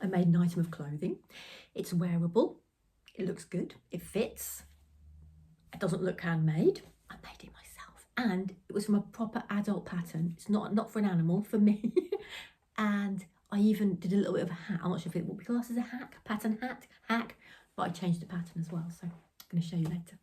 I made an item of clothing. It's wearable, it looks good, it fits, it doesn't look handmade. I made it myself, and it was from a proper adult pattern. It's not for an animal, for me. And I even did a little bit of a hat. I'm not sure if it would be classed as a pattern hack, but I changed the pattern as well, so I'm going to show you later.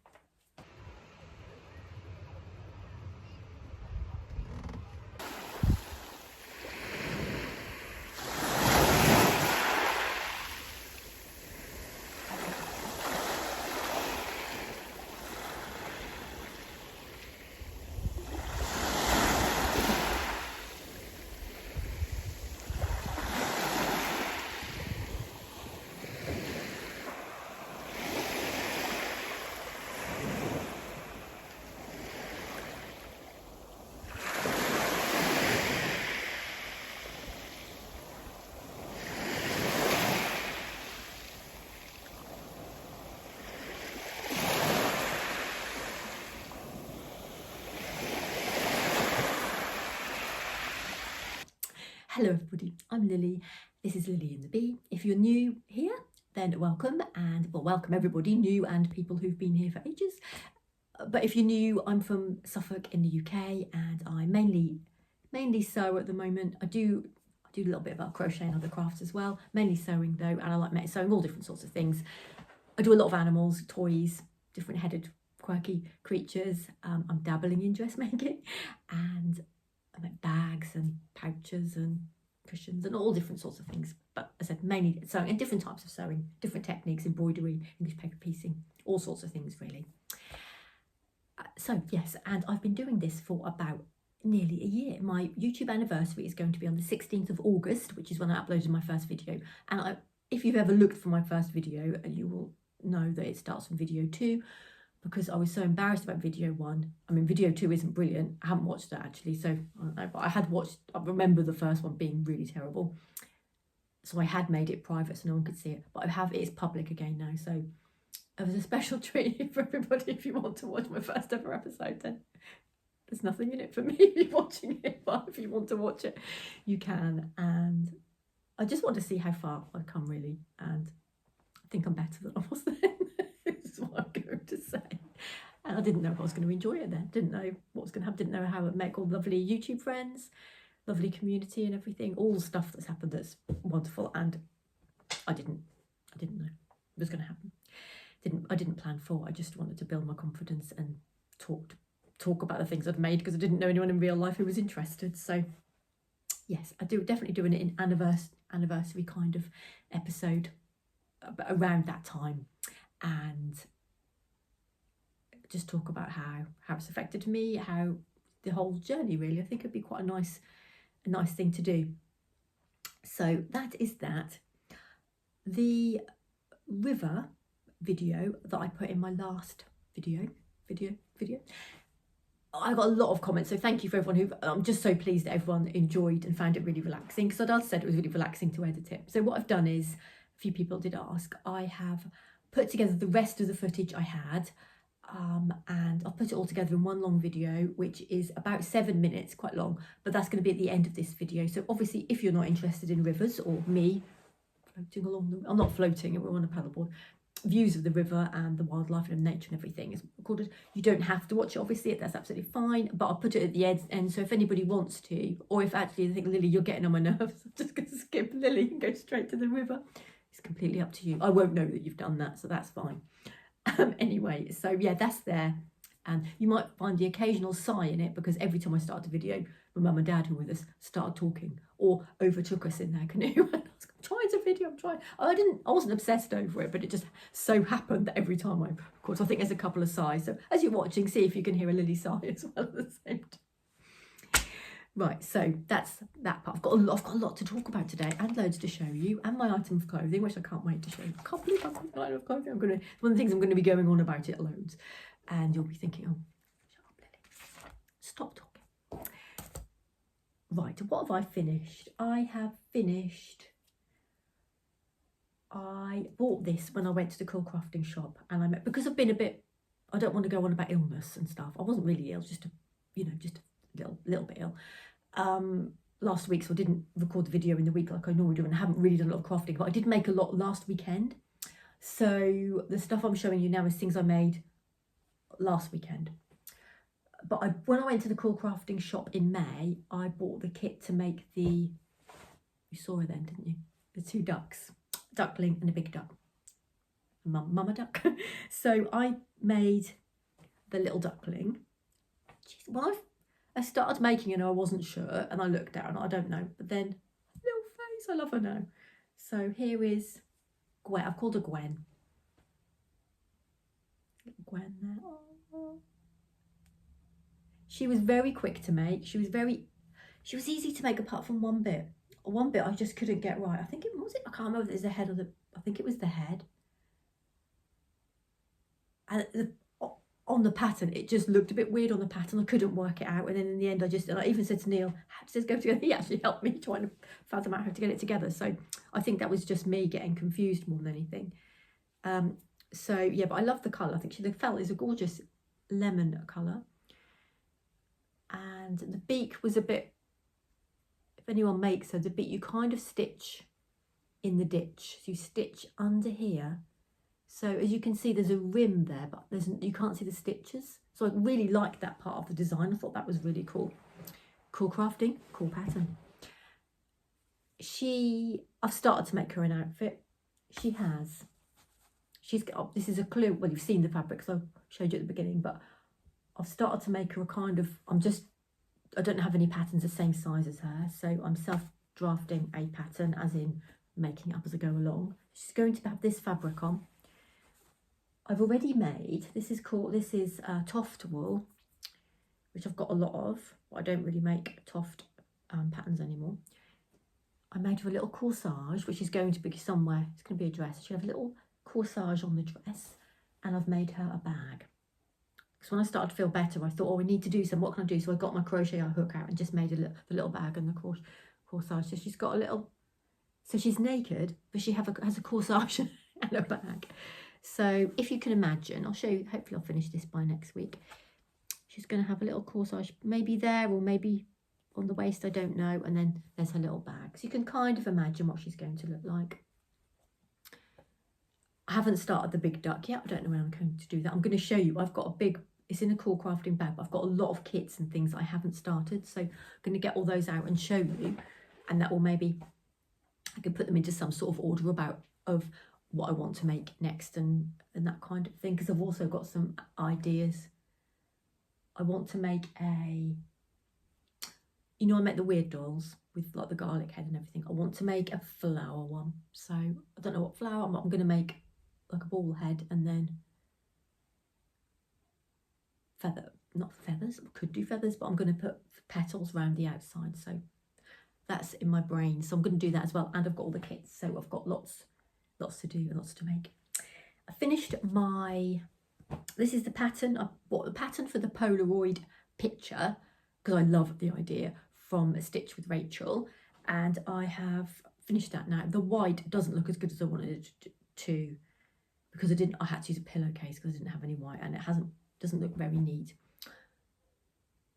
Hello everybody, I'm Lily. This is Lily and the Bee. If you're new here, then welcome, and well, welcome everybody, new and people who've been here for ages. But if you're new, I'm from Suffolk in the UK, and I mainly sew at the moment. I do a little bit of crochet and other crafts as well, mainly sewing though, and I like sewing all different sorts of things. I do a lot of animals, toys, different headed quirky creatures. I'm dabbling in dressmaking, and I make bags and pouches and cushions and all different sorts of things. But as I said, mainly sewing and different types of sewing, different techniques, embroidery, English paper piecing, all sorts of things really. So yes, and I've been doing this for about nearly a year. My YouTube anniversary is going to be on the 16th of August, which is when I uploaded my first video. And if you've ever looked for my first video, you will know that it starts from video 2, because I was so embarrassed about video 1. I mean, video 2 isn't brilliant. I haven't watched that actually, so I don't know, but I remember the first one being really terrible. So I had made it private so no one could see it, but it's public again now, so it was a special treat for everybody. If you want to watch my first ever episode, then there's nothing in it for me if you're watching it, but if you want to watch it, you can. And I just want to see how far I've come really, and I think I'm better than I was then. This is what I'm going to say. And I didn't know if I was going to enjoy it then. Didn't know what was going to happen. Didn't know how I'd make all lovely YouTube friends, lovely community and everything. All the stuff that's happened that's wonderful. And I didn't know it was going to happen. I didn't plan for. I just wanted to build my confidence and talk about the things I'd made, because I didn't know anyone in real life who was interested. So yes, I definitely do an anniversary kind of episode around that time, and just talk about how it's affected me, how the whole journey really. I think it'd be quite a nice thing to do. So that is that. The river video that I put in my last video, I got a lot of comments, so thank you for everyone I'm just so pleased that everyone enjoyed and found it really relaxing, because I'd said it was really relaxing to edit it. So what I've done is, a few people did ask, I have put together the rest of the footage I had, and I'll put it all together in one long video, which is about 7 minutes, quite long, but that's going to be at the end of this video. So obviously if you're not interested in rivers or me floating along I'm not floating, we're on a paddleboard, views of the river and the wildlife and nature and everything is recorded. You don't have to watch it, obviously, that's absolutely fine, but I'll put it at the end, so if anybody wants to, or if actually they think, Lily, you're getting on my nerves, I'm just going to skip Lily and go straight to the river. It's completely up to you. I won't know that you've done that, so that's fine. Anyway, so yeah, that's there, and you might find the occasional sigh in it, because every time I start a video, my mum and dad, who were with us, started talking or overtook us in their canoe. And I was trying to video, I wasn't obsessed over it, but it just so happened that every time I record, I think there's a couple of sighs. So as you're watching, see if you can hear a Lily sigh as well at the same time. Right, so that's that part. I've got a lot to talk about today, and loads to show you, and my item of clothing, which I can't wait to show you. I can't believe I've got my item of clothing. One of the things I'm going to be going on about it loads, and you'll be thinking, oh, shut up, Lily. Stop talking. Right, what have I finished? I bought this when I went to the quilt crafting shop, and because I've been I don't want to go on about illness and stuff. I wasn't really ill, just a little bit ill. last week, so I didn't record the video in the week like I normally do, and I haven't really done a lot of crafting, but I did make a lot last weekend. So the stuff I'm showing you now is things I made last weekend. But when I went to the Cool Crafting shop in May, I bought the kit to make you saw it then, didn't you? The 2 ducks, duckling and a big duck, mama duck. So I made the little duckling. Jeez, when I started making it, I wasn't sure, and I looked down, I don't know, but then little face, I love her now. So here is Gwen. I've called her Gwen. Little Gwen there. Oh. She was very quick to make. She was easy to make apart from one bit. One bit I just couldn't get right. I think it was I can't remember if it was the head or I think it was the head. And on the pattern, it just looked a bit weird on the pattern. I couldn't work it out, and then in the end, I even said to Neil, "How does this go together?" He actually helped me trying to fathom out how to get it together. So I think that was just me getting confused more than anything. So yeah, but I love the colour. I think the felt is a gorgeous lemon colour, and the beak was a bit. If anyone makes the beak, you kind of stitch in the ditch. So you stitch under here. So as you can see, there's a rim there, but you can't see the stitches. So I really liked that part of the design. I thought that was really cool. Cool crafting, cool pattern. I've started to make her an outfit. She's got, this is a clue. Well, you've seen the fabric, so I showed you at the beginning, but I've started to make her a kind of, I don't have any patterns the same size as her. So I'm self-drafting a pattern, as in making it up as I go along. She's going to have this fabric on. I've already made, this is Toft wool, which I've got a lot of, but I don't really make Toft patterns anymore. I made her a little corsage, which is going to be somewhere, it's going to be a dress. She'll have a little corsage on the dress, and I've made her a bag. Because when I started to feel better, I thought, oh, we need to do some, what can I do? So I got my crochet hook out and just made the little bag and the corsage. So she's got a little, so she's naked, but she has a corsage and a bag. So if you can imagine, I'll show you, hopefully I'll finish this by next week. She's going to have a little corsage, maybe there or maybe on the waist, I don't know. And then there's her little bag. So you can kind of imagine what she's going to look like. I haven't started the big duck yet. I don't know when I'm going to do that. I'm going to show you, I've got a big, it's in a Cool Crafting bag, but I've got a lot of kits and things I haven't started. So I'm going to get all those out and show you. And that will maybe, I can put them into some sort of order of what I want to make next and that kind of thing, because I've also got some ideas. I want to make I make the weird dolls with like the garlic head and everything. I want to make a flower one. So I don't know what flower, I'm going to make like a ball head and then not feathers, I could do feathers, but I'm going to put petals around the outside. So that's in my brain. So I'm going to do that as well. And I've got all the kits. So I've got lots to do and lots to make. I finished this is the pattern. I bought the pattern for the Polaroid picture because I love the idea from A Stitch with Rachel, and I have finished that now. The white doesn't look as good as I wanted it to because I had to use a pillowcase because I didn't have any white, and it doesn't look very neat.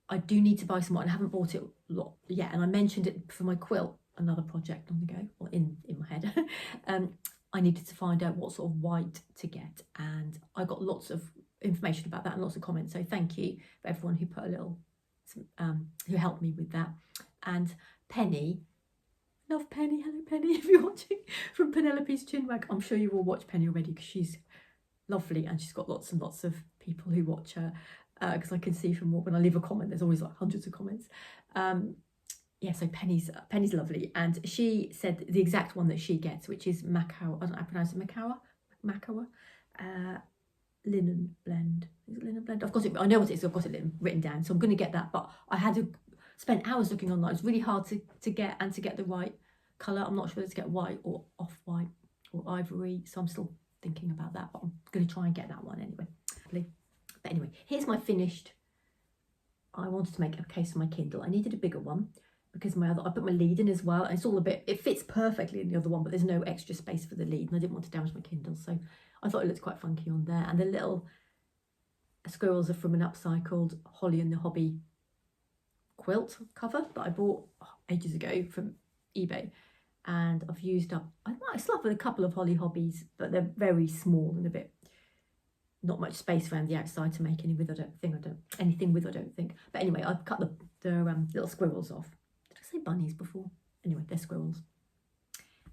I do need to buy some white, and I haven't bought it yet, and I mentioned it for my quilt, another project on the go, or in my head. I needed to find out what sort of white to get, and I got lots of information about that and lots of comments. So thank you for everyone who put who helped me with that. And Penny, love Penny, hello Penny, if you're watching, from Penelope's Chinwag. I'm sure you all watch Penny already because she's lovely and she's got lots and lots of people who watch her. Because I can see from when I leave a comment, there's always like hundreds of comments. Yeah, so Penny's lovely, and she said the exact one that she gets, which is Macawa. I don't know how to pronounce it. Macawa, linen blend. Is it linen blend? I've got it. I know what it is. I've got it written down, so I'm going to get that. But I had to spend hours looking online. It's really hard to get the right colour. I'm not sure whether to get white or off white or ivory, so I'm still thinking about that. But I'm going to try and get that one anyway. But anyway, here's my finished. I wanted to make a case for my Kindle. I needed a bigger one because I put my lead in as well, and it's all it fits perfectly in the other one, but there's no extra space for the lead, and I didn't want to damage my Kindle, so I thought it looked quite funky on there. And the little squirrels are from an upcycled Holly and the Hobby quilt cover that I bought ages ago from eBay, and I've used up, I might still have a couple of Holly Hobbies, but they're very small and a bit, not much space around the outside to make any with, anything with, I don't think. But anyway, I've cut the little squirrels off. Did I say bunnies before? Anyway, they're squirrels.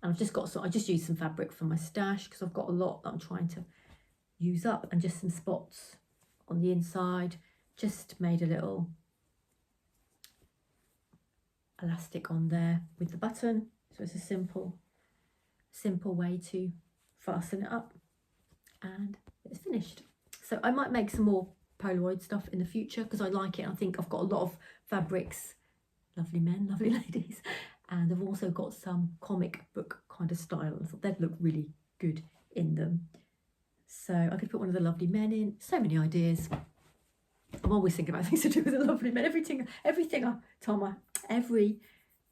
And I've just got, I just used some fabric from my stash because I've got a lot that I'm trying to use up, and just some spots on the inside. Just made a little elastic on there with the button. So it's a simple way to fasten it up, and it's finished. So I might make some more Polaroid stuff in the future because I like it. I think I've got a lot of fabrics, lovely men, lovely ladies, and I've also got some comic book kind of style. I thought they'd look really good in them. So I could put one of the lovely men in. So many ideas. I'm always thinking about things to do with the lovely men. Every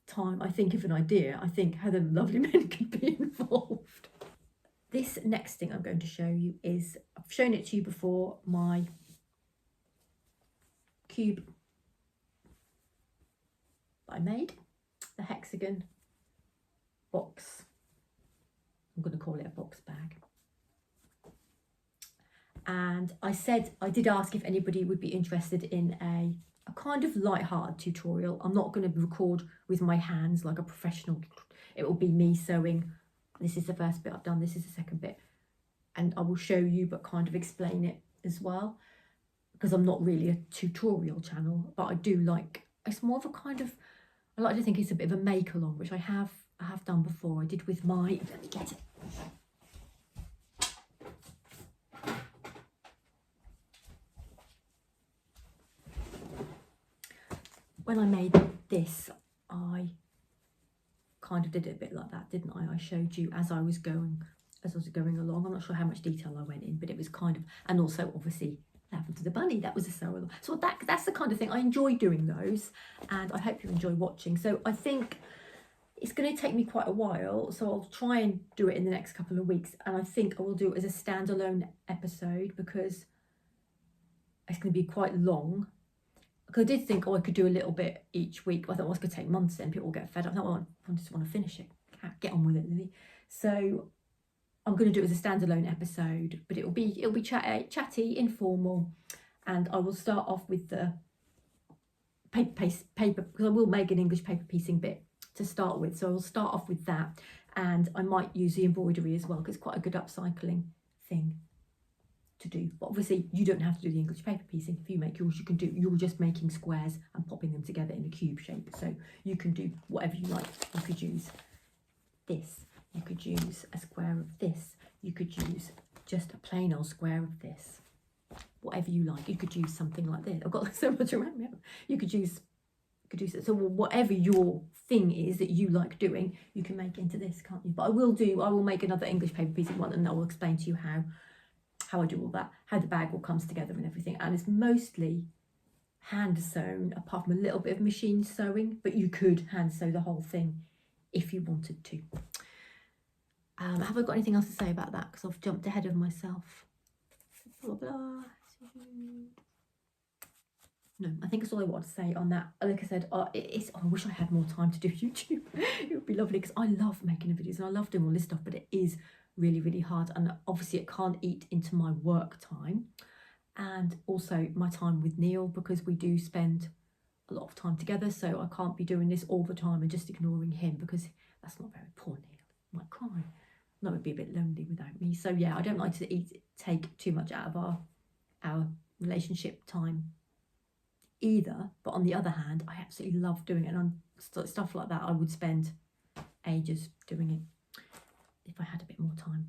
time I think of an idea, I think how the lovely men could be involved. This next thing I'm going to show you is, I've shown it to you before, my cube that I made, the hexagon box. I'm going to call it a box bag. And I did ask if anybody would be interested in a kind of light-hearted tutorial. I'm not going to record with my hands like a professional. It will be me sewing. This is the first bit I've done, this is the second bit. And I will show you, but kind of explain it as well. Because I'm not really a tutorial channel, but I do like, it's more of a kind of, I like to think it's a bit of a make-along, which I have done before. I did with my, let me get it. When I made this, I kind of did it a bit like that, didn't I? I showed you as I was going along. I'm not sure how much detail I went in, but it was kind of, and also obviously that happened to the bunny. That was a sew along. So that's the kind of thing I enjoy doing those, and I hope you enjoy watching. So I think it's going to take me quite a while, so I'll try and do it in the next couple of weeks, and I think I will do it as a standalone episode because it's going to be quite long. Because I did think, I could do a little bit each week. I thought, it's going to take months then, people will get fed up. I just want to finish it. Get on with it, Lily. So I'm going to do it as a standalone episode, but it'll be chatty, informal, and I will start off with the paper, because I will make an English paper piecing bit to start with. So I'll start off with that, and I might use the embroidery as well, because it's quite a good upcycling thing to do. But obviously you don't have to do the English paper piecing. If you make yours, you're just making squares and popping them together in a cube shape, so you can do whatever you like. You could use this, you could use a square of this, you could use just a plain old square of this, whatever you like. You could use something like this. I've got so much around me. You could use it. So whatever your thing is that you like doing, you can make into this, can't you? But I will make another English paper piecing one, and I will explain to you how I do all that, how the bag all comes together and everything. And it's mostly hand sewn, apart from a little bit of machine sewing, but you could hand sew the whole thing if you wanted to. Have I got anything else to say about that? Because I've jumped ahead of myself. Blah, blah, blah. No, I think that's all I want to say on that. Like I said, I wish I had more time to do YouTube. It would be lovely, because I love making the videos and I love doing all this stuff, but it is really, really hard, and obviously it can't eat into my work time and also my time with Neil, because we do spend a lot of time together. So I can't be doing this all the time and just ignoring him, because that's not very, poor Neil might cry. That would be a bit lonely without me. So yeah, I don't like to take too much out of our relationship time either. But on the other hand, I absolutely love doing it, and on stuff like that I would spend ages doing it if I had a bit more time.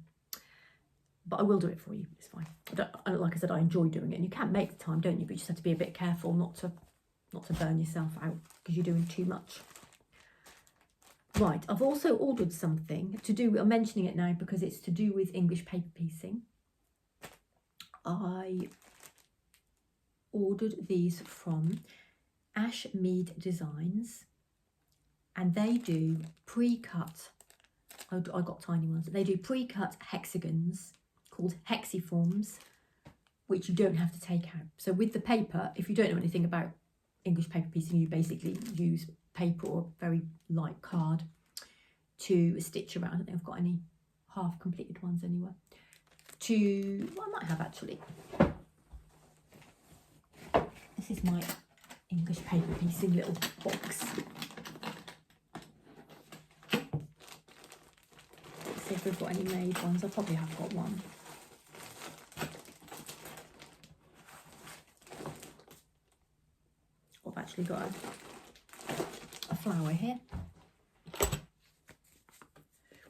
But I will do it for you, it's fine. Like I said, I enjoy doing it, and you can make the time, don't you? But you just have to be a bit careful not to burn yourself out because you're doing too much. Right, I've also ordered something to do, I'm mentioning it now because it's to do with English paper piecing. I ordered these from Handmade Designs, and they do pre-cut, I got tiny ones, they do pre-cut hexagons called hexiforms, which you don't have to take out. So with the paper, if you don't know anything about English paper piecing, you basically use paper or a very light card to stitch around. I don't think I've got any half completed ones anywhere. Well, I might have actually. This is my English paper piecing little box. Let's see if we've got any made ones. I probably have got one. I've actually got a flower here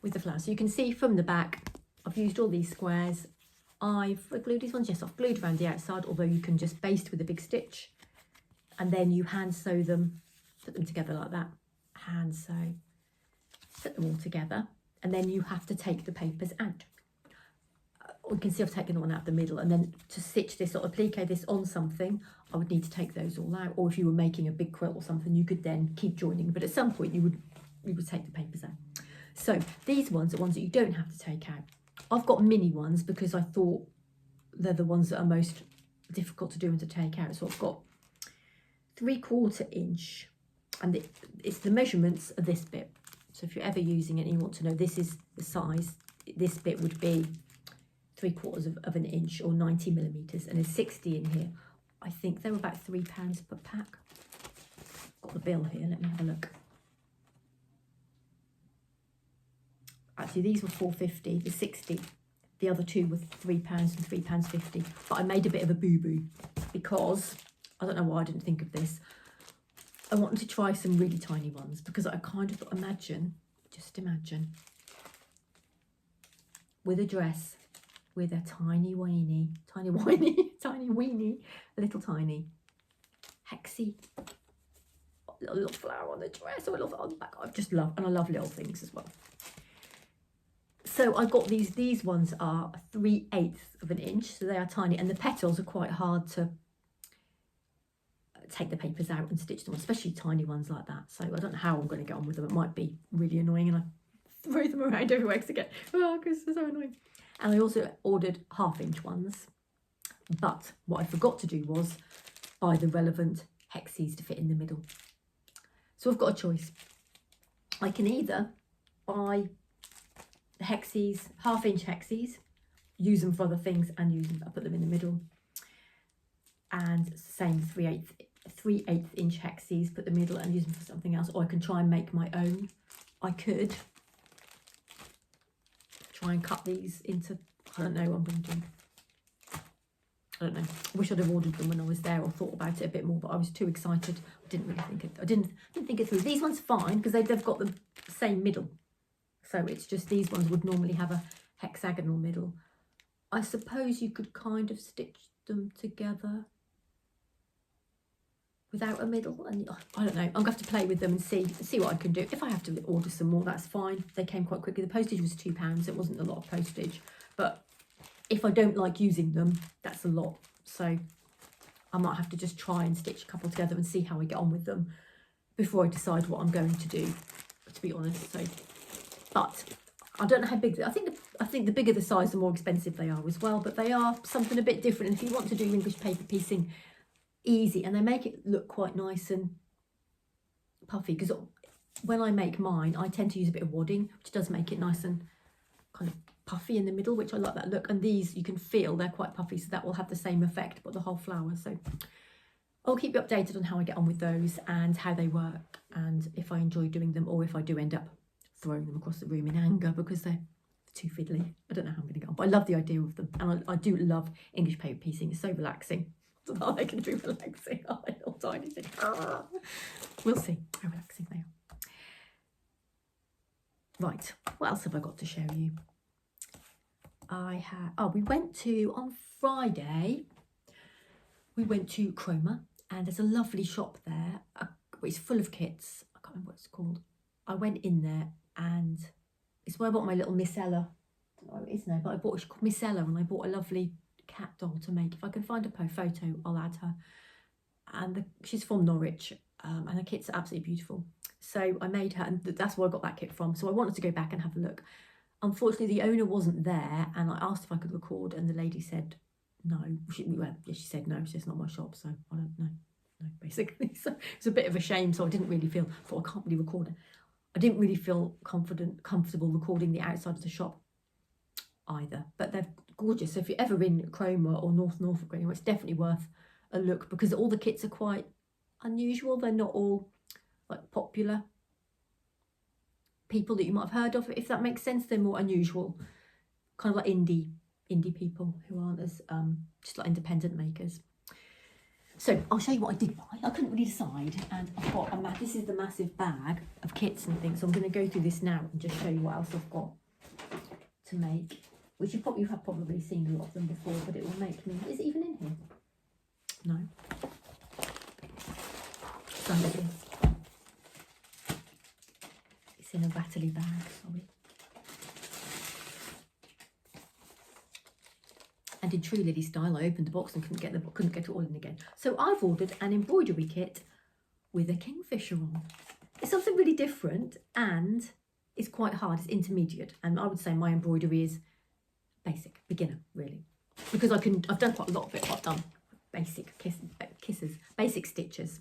with the flower. So you can see from the back, I've used all these squares. I've glued these ones, yes, I've glued around the outside, although you can just baste with a big stitch. And then you hand sew them, put them together like that. Hand sew, put them all together. And then you have to take the papers out. You can see I've taken the one out the middle, and then to stitch this or applique this on something, I would need to take those all out. Or if you were making a big quilt or something, you could then keep joining, but at some point you would take the papers out. So these ones are ones that you don't have to take out. I've got mini ones because I thought they're the ones that are most difficult to do and to take out. So I've got 3/4 inch, and it's the measurements of this bit. So if you're ever using it and you want to know this is the size, this bit would be 3/4 of an inch or 90 millimeters, and there's 60 in here. I think they were about £3 per pack. Got the bill here, let me have a look. Actually, these were £4.50, the 60. The other two were £3 and £3.50. But I made a bit of a boo-boo because, I don't know why I didn't think of this. I wanted to try some really tiny ones because I kind of just imagine, with a dress, with a tiny weeny, little tiny hexie, little flower on the dress or a little on the back. I love little things as well. So I got these ones are 3/8 of an inch, so they are tiny, and the petals are quite hard to take the papers out and stitch them on, especially tiny ones like that. So I don't know how I'm going to get on with them. It might be really annoying, and I throw them around everywhere because they're so annoying. And I also ordered 1/2 inch ones, but what I forgot to do was buy the relevant hexies to fit in the middle. So I've got a choice. I can either buy the hexies, 1/2 inch hexies, use them for other things and I put them in the middle, and same 3/8 inch hexies, put the middle and use them for something else. Or I can try and make my own. I could try and cut these into, I don't know what I'm going to do. I don't know. I wish I'd have ordered them when I was there or thought about it a bit more, but I was too excited. I didn't really think it. I didn't think it through. These ones fine because they've got the same middle. So it's just these ones would normally have a hexagonal middle. I suppose you could kind of stitch them together without a middle, and I don't know. I'm going to have to play with them and see what I can do. If I have to order some more, that's fine. They came quite quickly. The postage was £2. It wasn't a lot of postage, but if I don't like using them, that's a lot. So I might have to just try and stitch a couple together and see how I get on with them before I decide what I'm going to do, to be honest. So, but I don't know how big. I think the bigger the size, the more expensive they are as well. But they are something a bit different. And if you want to do English paper piecing, easy, and they make it look quite nice and puffy. Because when I make mine, I tend to use a bit of wadding, which does make it nice and kind of puffy in the middle, which I like that look. And these, you can feel they're quite puffy, so that will have the same effect, but the whole flower. So I'll keep you updated on how I get on with those and how they work, and if I enjoy doing them, or if I do end up throwing them across the room in anger because they're too fiddly. I don't know how I'm going to get on, but I love the idea of them, and I do love English paper piecing. It's so relaxing. Oh, they can do relaxing. Oh, little tiny thing. We'll see how relaxing they are. Right, what else have I got to show you? We went to, on Friday, we went to Chroma, and there's a lovely shop there. It's full of kits. I can't remember what it's called. I went in there, and it's where I bought my little Miss Ella. Oh, it is now, but I bought Miss Ella, and I bought a lovely cat doll to make. If I can find a photo, I'll add her. And she's from Norwich, and her kits are absolutely beautiful. So I made her, and that's where I got that kit from. So I wanted to go back and have a look. Unfortunately, the owner wasn't there, and I asked if I could record, and the lady said no. She said no. She said, it's not my shop, so I don't know. no, basically. So it's a bit of a shame. So I didn't really feel, thought I can't really record it. I didn't really feel comfortable recording the outside of the shop either. But they're gorgeous. So if you're ever in Cromer or North Norfolk anyway, it's definitely worth a look because all the kits are quite unusual. They're not all like popular people that you might have heard of, if that makes sense. They're more unusual, kind of like indie people who aren't as just like independent makers. So I'll show you what I did buy. I couldn't really decide, and I've got this is the massive bag of kits and things. So I'm going to go through this now and just show you what else I've got to make, which you have probably seen a lot of them before, but it will make me. Is it even in here? No. So it's in a rattly bag. Sorry. And in true Lily style, I opened the box and couldn't get it all in again. So I've ordered an embroidery kit with a kingfisher on. It's something really different, and it's quite hard. It's intermediate, and I would say my embroidery is basic, beginner, really, because I've done quite a lot of it. I've done basic basic stitches.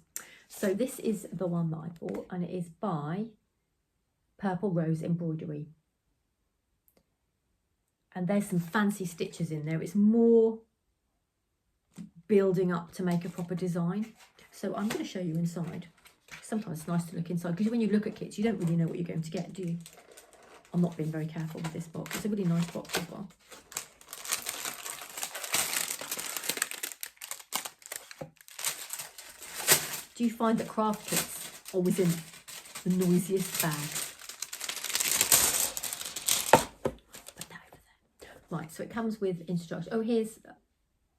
So this is the one that I bought, and it is by Purple Rose Embroidery. And there's some fancy stitches in there. It's more building up to make a proper design. So I'm going to show you inside. Sometimes it's nice to look inside because when you look at kits, you don't really know what you're going to get, do you? I'm not being very careful with this box. It's a really nice box as well. Do you find that craft kits are always in the noisiest bag? Right, so it comes with instructions. Oh, here's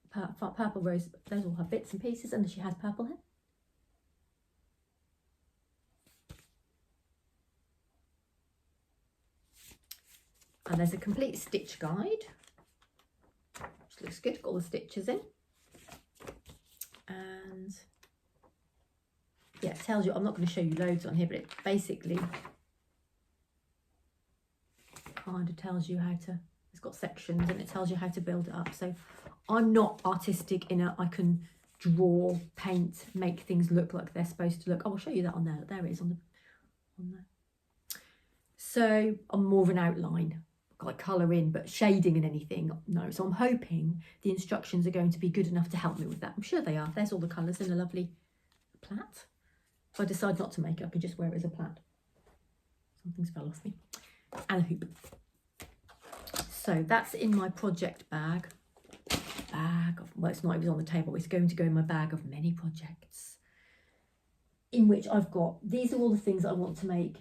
Purple Rose. There's all her bits and pieces, and she has purple hair. And there's a complete stitch guide, which looks good. Got all the stitches in. And yeah, it tells you, I'm not going to show you loads on here, but it basically kind of tells you how to. It's got sections and it tells you how to build it up. So I'm not artistic in it. I can draw, paint, make things look like they're supposed to look. Oh, I'll show you that on there. There it is on there. So I'm more of an outline, like colour in, but shading and anything, no. So I'm hoping the instructions are going to be good enough to help me with that. I'm sure they are. There's all the colours in a lovely plait. If I decide not to make it, I can just wear it as a plait. Something's fell off me. And a hoop. So that's in my project bag. Well, it's not, it was on the table. It's going to go in my bag of many projects, in which I've got, these are all the things that I want to make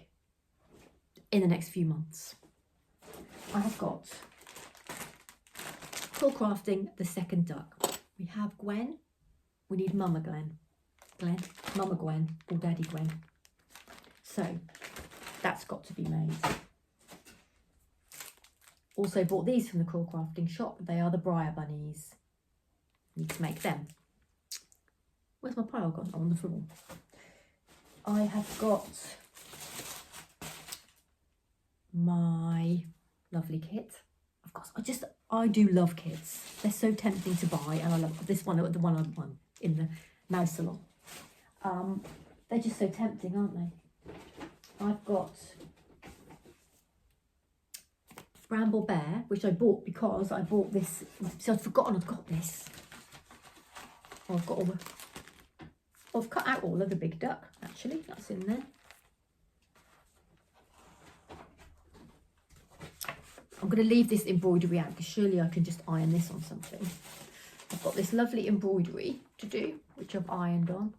in the next few months. I have got Quilt Crafting, the second duck. We have Gwen. We need Mama Gwen. Mama Gwen or Daddy Gwen. So that's got to be made. Also bought these from the Quilt Crafting shop. They are the Briar Bunnies. Need to make them. Where's my pile gone? Oh, on the floor. I have got my lovely kit. Of course, I do love kits. They're so tempting to buy, and I love this one, the one I won in the nail salon. They're just so tempting, aren't they? I've got Bramble Bear, which I bought because I bought this. So I'd forgotten I've got this. Oh, I've got all the. Oh, I've cut out all of the big duck. Actually, that's in there. I'm going to leave this embroidery out because surely I can just iron this on something. I've got this lovely embroidery to do, which I've ironed on.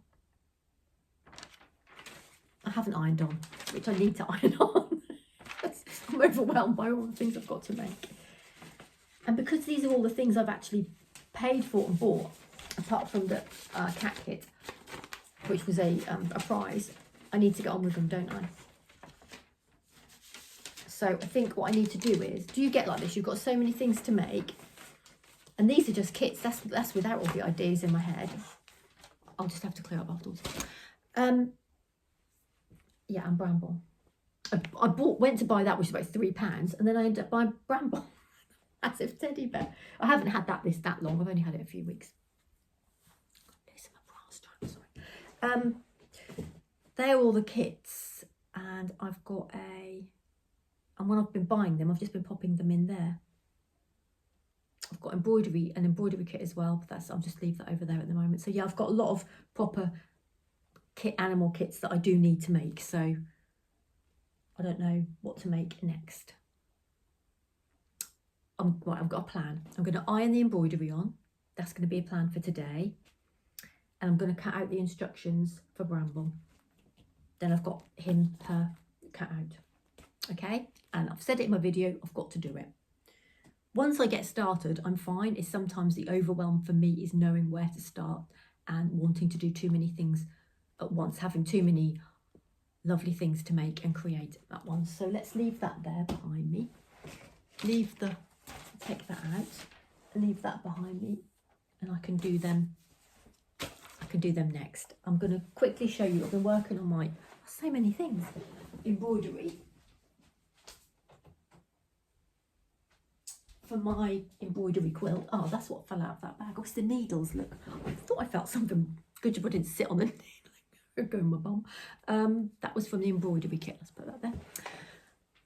I haven't ironed on, which I need to iron on. I'm overwhelmed by all the things I've got to make. And because these are all the things I've actually paid for and bought, apart from the cat kit, which was a prize, I need to get on with them, don't I? So I think what I need to do is, do you get like this? You've got so many things to make, and these are just kits. That's without all the ideas in my head. I'll just have to clear up afterwards. Yeah, and Bramble. I went to buy that, which was about £3, and then I ended up buying Bramble. Massive teddy bear. I haven't had that long. I've only had it a few weeks. Sorry. They're all the kits, and I've got and when I've been buying them, I've just been popping them in there. I've got an embroidery kit as well, but I'll just leave that over there at the moment. So yeah, I've got a lot of proper animal kits that I do need to make, so I don't know what to make next. Right, I've got a plan. I'm going to iron the embroidery on. That's going to be a plan for today. And I'm going to cut out the instructions for Bramble. Then I've got her cut out. Okay, and I've said it in my video, I've got to do it. Once I get started, I'm fine. It's sometimes the overwhelm for me is knowing where to start and wanting to do too many things at once, having too many lovely things to make and create at once. So let's leave that there behind me. Take that out and leave that behind me, and I can do them next. I'm going to quickly show you, I've been working on so many things, embroidery for my embroidery quilt. Oh, that's what fell out of that bag. Oh, it's the needles, look. I thought I felt something. Good job I didn't sit on the needle. Go in my bum. That was from the embroidery kit. Let's put that there.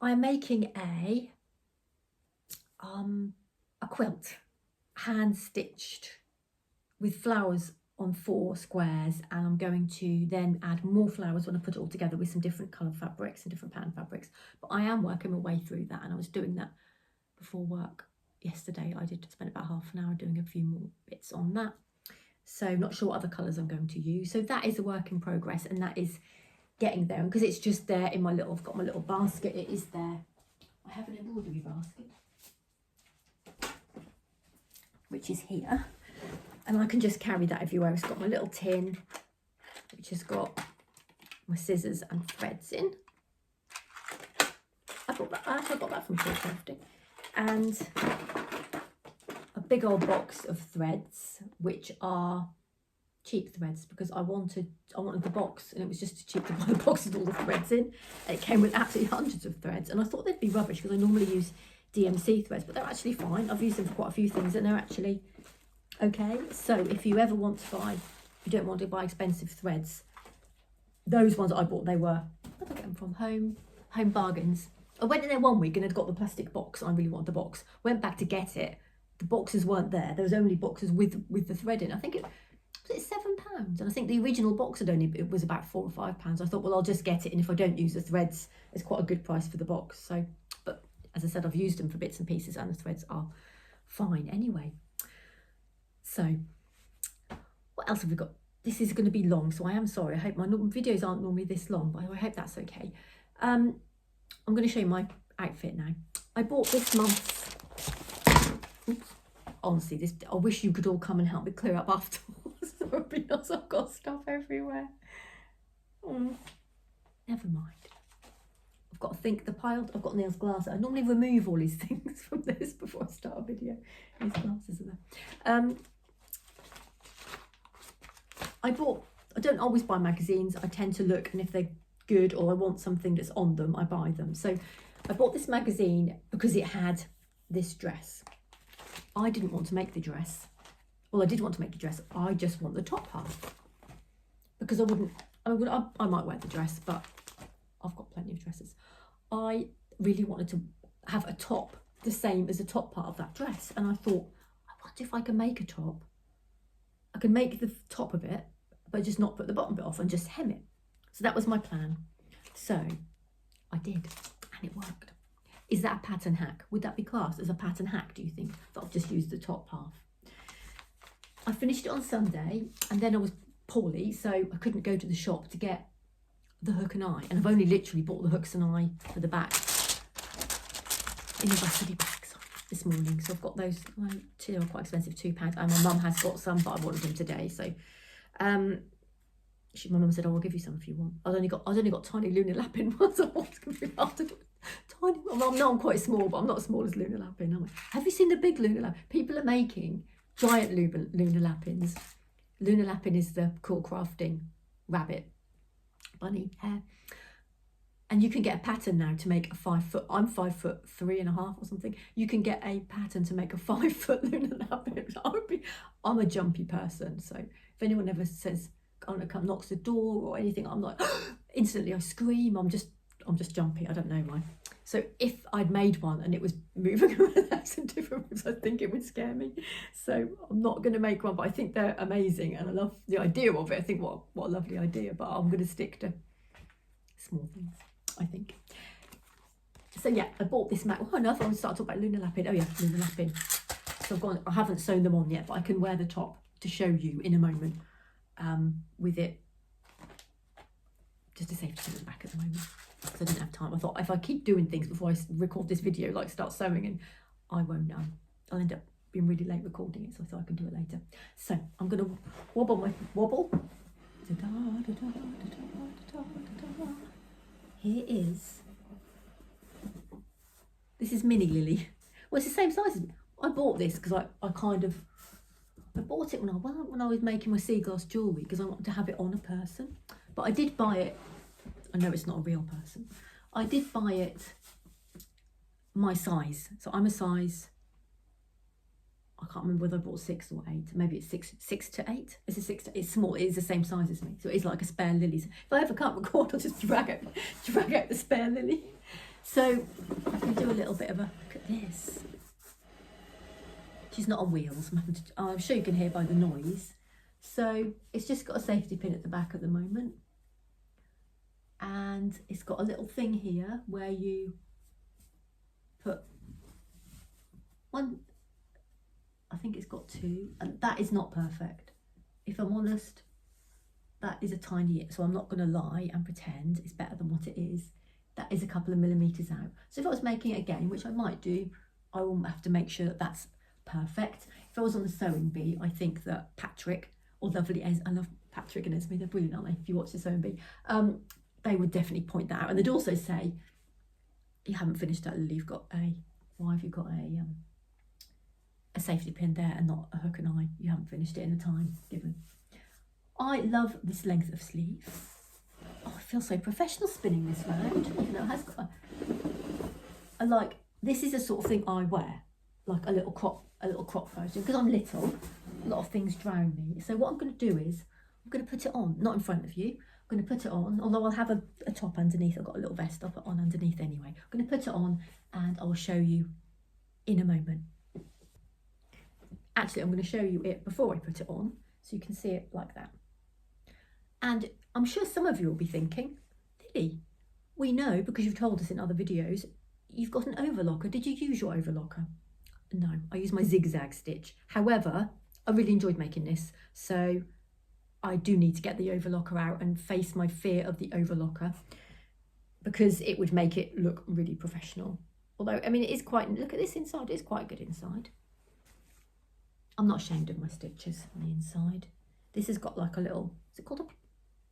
I'm making a quilt, hand stitched with flowers on 4 squares, and I'm going to then add more flowers when I put it all together with some different colour fabrics and different pattern fabrics. But I am working my way through that, and I was doing that before work yesterday. I did spend about half an hour doing a few more bits on that, so not sure what other colours I'm going to use. So that is a work in progress, and that is getting there, because it's just there in my little, I've got my little basket, it is there. I have an embroidery basket which is here, and I can just carry that everywhere. It's got my little tin which has got my scissors and threads in. I got that from Quilt Crafting, and a big old box of threads which are cheap threads, because I wanted the box, and it was just cheap to buy the box with all the threads in. It came with absolutely hundreds of threads, and I thought they'd be rubbish because I normally use DMC threads, but they're actually fine. I've used them for quite a few things and they're actually okay. So if you ever want to buy, if you don't want to buy expensive threads, those ones I bought, where did I get them from? Home Bargains. I went in there one week and had got the plastic box. I really wanted the box. Went back to get it. The boxes weren't there. There was only boxes with the thread in. I think it was £7, and I think the original box it was about £4 or £5. I thought, well, I'll just get it, and if I don't use the threads, it's quite a good price for the box. So, but as I said, I've used them for bits and pieces, and the threads are fine anyway. So, what else have we got? This is going to be long, so I am sorry. I hope my videos aren't normally this long, but I hope that's okay. I'm going to show you my outfit now. I bought this month's. Oops. Honestly, I wish you could all come and help me clear up afterwards. That would be nice. I've got stuff everywhere. Never mind. I've got to think the pile. I've got Neil's glasses. I normally remove all these things from this before I start a video. These glasses are there. I don't always buy magazines. I tend to look, and if they're good or I want something that's on them, I buy them. So I bought this magazine because it had this dress. I didn't want to make the dress. Well, I did want to make the dress. I just want the top half, because I might wear the dress, but I've got plenty of dresses. I really wanted to have a top the same as the top part of that dress, and I thought, I wonder if I can make a top. I can make the top of it, but just not put the bottom bit off and just hem it. So that was my plan. So I did, and it worked. Is that a pattern hack? Would that be classed as a pattern hack, do you think, that I've just used the top half? I finished it on Sunday, and then I was poorly, so I couldn't go to the shop to get the hook and eye, and I've only literally bought the hooks and eye for the back in a recipe bag this morning. So I've got those, two are quite expensive, £2, and my mum has got some, but I wanted them today. So my mum said, oh, I'll give you some if you want. I'd only got tiny Luna Lapin ones. I was going to be after tiny. Well, no, I'm quite small, but I'm not as small as Luna Lapin, am I? Have you seen the big Luna Lapin? People are making giant Luna Lapins. Luna Lapin is the Quilt Crafting rabbit bunny hair. And you can get a pattern now to make a 5 foot. I'm 5'3.5" or something. You can get a pattern to make a 5 foot Luna Lapin. I'm a jumpy person, so if anyone ever says knocks the door or anything, I'm like, instantly I scream. I'm just jumpy. I don't know why. So if I'd made one and it was moving around the house in different rooms, I think it would scare me. So I'm not going to make one, but I think they're amazing and I love the idea of it. I think what a lovely idea, but I'm going to stick to small things, I think. So yeah, I bought this mat. Oh, another one. Start talking about lunar lapping. Oh yeah, lunar lapping. So I haven't sewn them on yet, but I can wear the top to show you in a moment with it. Just a safety pin at the back at the moment. So I didn't have time. I thought if I keep doing things before I record this video, like start sewing, and I won't know. I'll end up being really late recording it, so I thought I can do it later. So I'm going to wobble my wobble. Here is. This is mini Lily. Well, it's the same size as me. I bought this because I bought it when I was making my sea glass jewellery because I wanted to have it on a person. But I did buy it. I know it's not a real person. I did buy it my size. So I'm a size, I can't remember whether I bought 6 or 8. Maybe it's 6 to 8. It's small. It is the same size as me. So it is like a spare lily. So if I ever can't record, I'll just drag out the spare lily. So I can do a little bit of a look at this. She's not on wheels. I'm sure you can hear by the noise. So it's just got a safety pin at the back at the moment. And it's got a little thing here where you put one, I think it's got 2, and that is not perfect. If I'm honest, that is a tiny, so I'm not going to lie and pretend it's better than what it is. That is a couple of millimetres out. So if I was making it again, which I might do, I will have to make sure that that's perfect. If I was on the sewing bee, I think that Patrick, or lovely I love Patrick and Esme, they're brilliant, aren't they? If you watch the sewing bee, they would definitely point that out, and they'd also say, "You haven't finished that, Lily. Why have you got a safety pin there and not a hook and eye? You haven't finished it in the time given." I love this length of sleeve. Oh, I feel so professional spinning this round. Even though it has got this is a sort of thing I wear, like a little crop version, because I'm little. A lot of things drown me. So what I'm going to do is I'm going to put it on, not in front of you. I'm going to put it on, although I'll have a top underneath. I've got a little vest I'll put on underneath anyway. I'm going to put it on and I'll show you in a moment. Actually, I'm going to show you it before I put it on so you can see it like that. And I'm sure some of you will be thinking, Lily, we know because you've told us in other videos, you've got an overlocker. Did you use your overlocker? No, I use my zigzag stitch. However, I really enjoyed making this, so I do need to get the overlocker out and face my fear of the overlocker because it would make it look really professional. Although, I mean, it is quite, look at this inside, it's quite good inside. I'm not ashamed of my stitches on the inside. This has got like a little, is it called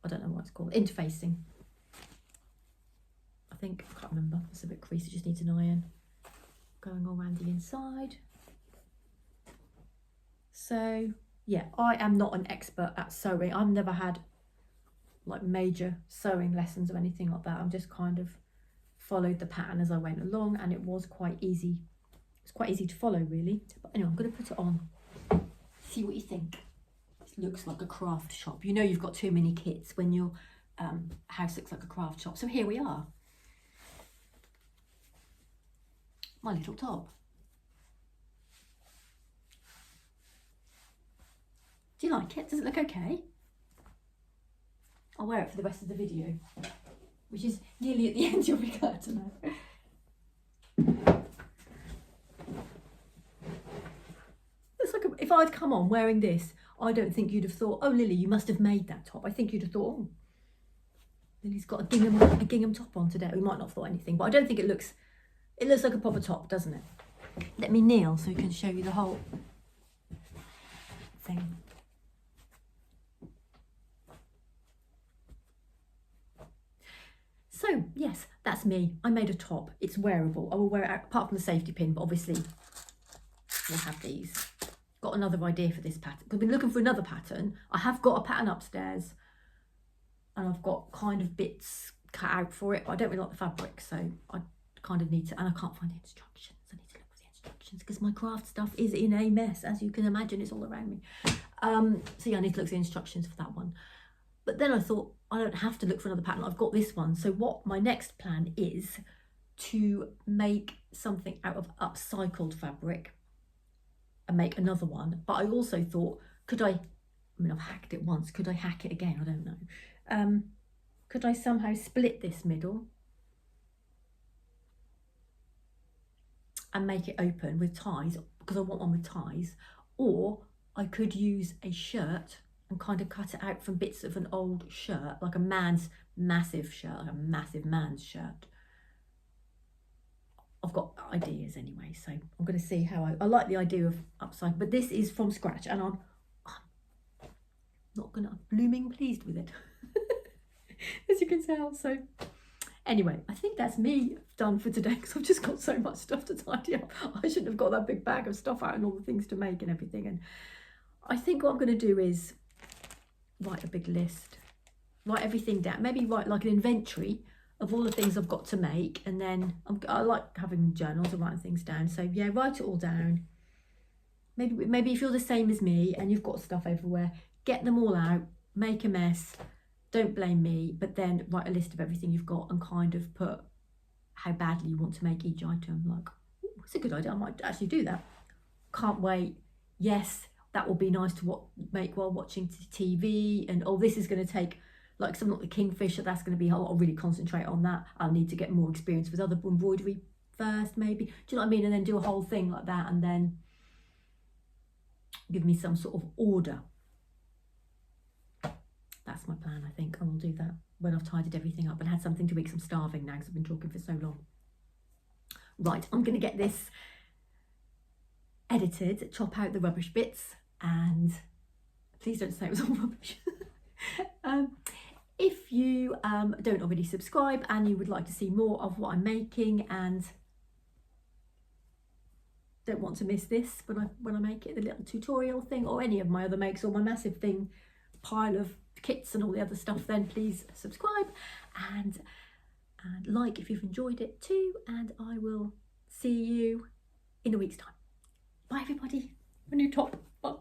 I don't know what it's called, interfacing. I think, I can't remember, it's a bit creasy, it just needs an iron. Going all around the inside. So yeah, I am not an expert at sewing. I've never had like major sewing lessons or anything like that. I've just kind of followed the pattern as I went along, and it was quite easy. It's quite easy to follow, really. But anyway, I'm going to put it on. See what you think. It looks like a craft shop. You know you've got too many kits when your house looks like a craft shop. So here we are. My little top. Do you like it? Does it look okay? I'll wear it for the rest of the video, which is nearly at the end, you'll be glad to know. It's like if I'd come on wearing this, I don't think you'd have thought, oh Lily, you must have made that top. I think you'd have thought, oh, Lily's got a gingham top on today. We might not have thought anything, but I don't think it looks like a proper top, doesn't it? Let me kneel so we can show you the whole thing. So yes, that's me. I made a top. It's wearable. I will wear it out, apart from the safety pin, but obviously we'll have these. Got another idea for this pattern. I've been looking for another pattern. I have got a pattern upstairs and I've got kind of bits cut out for it, but I don't really like the fabric, so I kind of need to, and I can't find the instructions. I need to look for the instructions because my craft stuff is in a mess, as you can imagine. It's all around me. So yeah, I need to look for the instructions for that one. But then I thought, I don't have to look for another pattern. I've got this one. So what my next plan is to make something out of upcycled fabric and make another one. But I also thought, I mean, I've hacked it once. Could I hack it again? I don't know. Could I somehow split this middle and make it open with ties, because I want one with ties? Or I could use a shirt and kind of cut it out from bits of an old shirt, like a man's massive shirt, like a massive man's shirt. I've got ideas anyway, so I'm going to see how I like the idea of upcycling, but this is from scratch, and I'm not gonna, I'm blooming pleased with it, as you can tell. So anyway, I think that's me done for today, because I've just got so much stuff to tidy up. I shouldn't have got that big bag of stuff out and all the things to make and everything. And I think what I'm going to do is write a big list, write everything down, maybe write like an inventory of all the things I've got to make. And then I like having journals and writing things down, so yeah, write it all down. Maybe if you're the same as me and you've got stuff everywhere, get them all out, make a mess, don't blame me, but then write a list of everything you've got and kind of put how badly you want to make each item. Like, it's a good idea, I might actually do that. Can't wait. Yes, that will be nice to make while watching TV. And oh, this is going to take, like, something like the kingfisher, that's going to be, I'll really concentrate on that. I'll need to get more experience with other embroidery first, maybe. Do you know what I mean? And then do a whole thing like that, and then give me some sort of order. That's my plan, I think. I will do that when I've tidied everything up and had something to eat, 'cause I'm starving now because I've been talking for so long. Right, I'm going to get this edited, chop out the rubbish bits, and please don't say it was all rubbish. If you don't already subscribe and you would like to see more of what I'm making and don't want to miss this when I make it, the little tutorial thing, or any of my other makes, or my massive thing pile of kits and all the other stuff, then please subscribe and like if you've enjoyed it too, and I will see you in a week's time. Bye everybody. A new top. Bye.